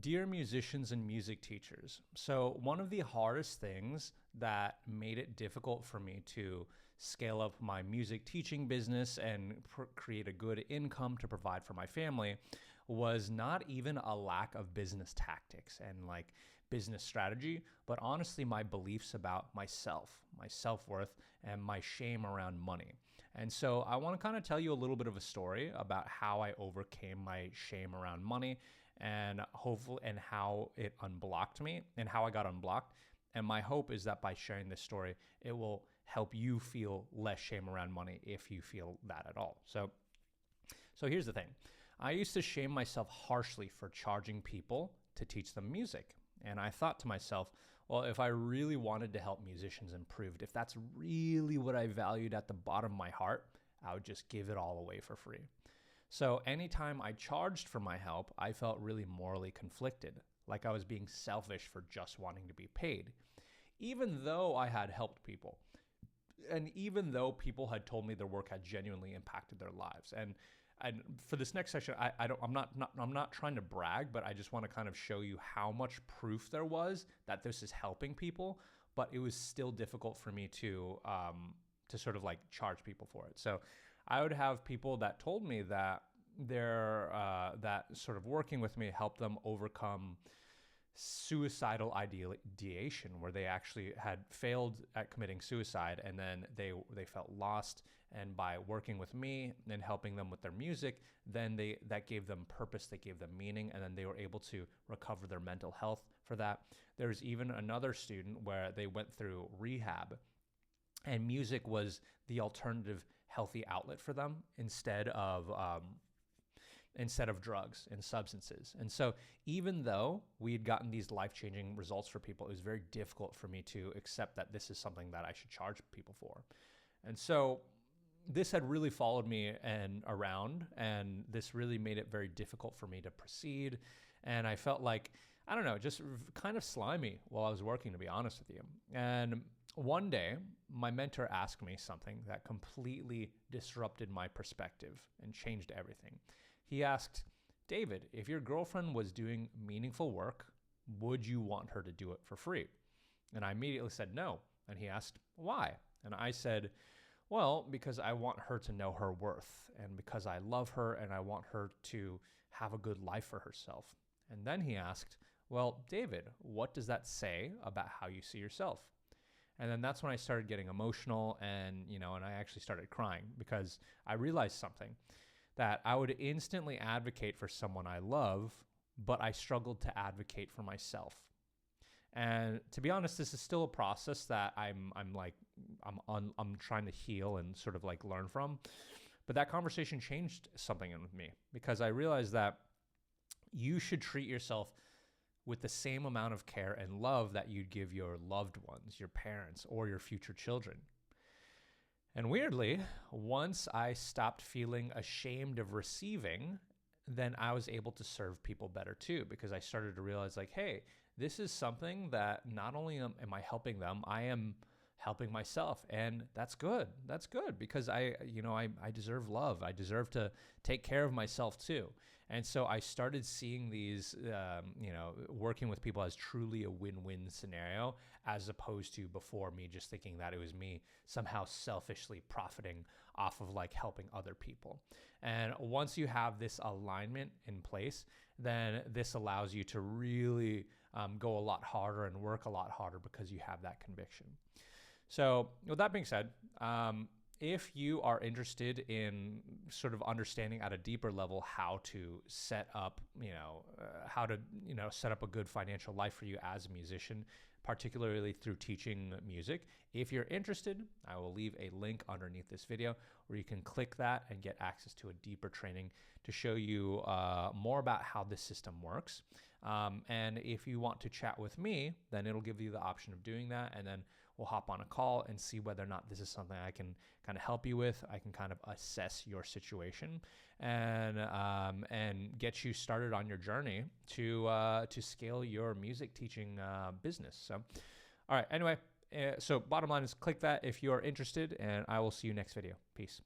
Dear musicians and music teachers, so one of the hardest things that made it difficult for me to scale up my music teaching business and create a good income to provide for my family was not even a lack of business tactics and like business strategy, but honestly, my beliefs about myself, my self worth, and my shame around money. And so I want to kind of tell you a little bit of a story about how I overcame my shame around money and hopefully and how it unblocked me and how I got unblocked. And my hope is that by sharing this story, it will help you feel less shame around money if you feel that at all. So here's the thing. I used to shame myself harshly for charging people to teach them music. And I thought to myself, well, if I really wanted to help musicians improve, if that's really what I valued at the bottom of my heart, I would just give it all away for free. So anytime I charged for my help, I felt really morally conflicted, like I was being selfish for just wanting to be paid, even though I had helped people. And even though people had told me their work had genuinely impacted their lives. And for this next section, I'm not trying to brag, but I just want to kind of show you how much proof there was that this is helping people, but it was still difficult for me to sort of like charge people for it. So I would have people that told me that that sort of working with me helped them overcome suicidal ideation, where they actually had failed at committing suicide, and then they felt lost. And by working with me and helping them with their music, then that gave them purpose, that gave them meaning, and then they were able to recover their mental health for that. There's even another student where they went through rehab, and music was the alternative healthy outlet for them instead of drugs and substances. And so even though we had gotten these life-changing results for people, it was very difficult for me to accept that this is something that I should charge people for. And so this had really followed me around, and this really made it very difficult for me to proceed. And I felt like, I don't know, just kind of slimy while I was working, to be honest with you. And one day, my mentor asked me something that completely disrupted my perspective and changed everything. He asked, David, if your girlfriend was doing meaningful work, would you want her to do it for free? And I immediately said no. And he asked, why? And I said, well, because I want her to know her worth, and because I love her and I want her to have a good life for herself. And then he asked, well, David, what does that say about how you see yourself? And then that's when I started getting emotional, and I actually started crying, because I realized something, that I would instantly advocate for someone I love, but I struggled to advocate for myself. And to be honest, this is still a process that I'm trying to heal and sort of like learn from. But that conversation changed something in me, because I realized that you should treat yourself with the same amount of care and love that you'd give your loved ones, your parents, or your future children. And weirdly, once I stopped feeling ashamed of receiving, then I was able to serve people better too, because I started to realize, like, hey, this is something that not only am I helping them, I am helping myself. And that's good. That's good, because I deserve love. I deserve to take care of myself too. And so I started seeing these, working with people as truly a win-win scenario, as opposed to before me just thinking that it was me somehow selfishly profiting off of like helping other people. And once you have this alignment in place, then this allows you to really go a lot harder and work a lot harder, because you have that conviction. So with that being said, if you are interested in sort of understanding at a deeper level how to set up, set up a good financial life for you as a musician, particularly through teaching music, if you're interested, I will leave a link underneath this video where you can click that and get access to a deeper training to show you more about how this system works. And if you want to chat with me, then it'll give you the option of doing that. And then we'll hop on a call and see whether or not this is something I can kind of help you with. I can kind of assess your situation and get you started on your journey to scale your music teaching business. So, all right. Anyway, so bottom line is click that if you're interested, and I will see you next video. Peace.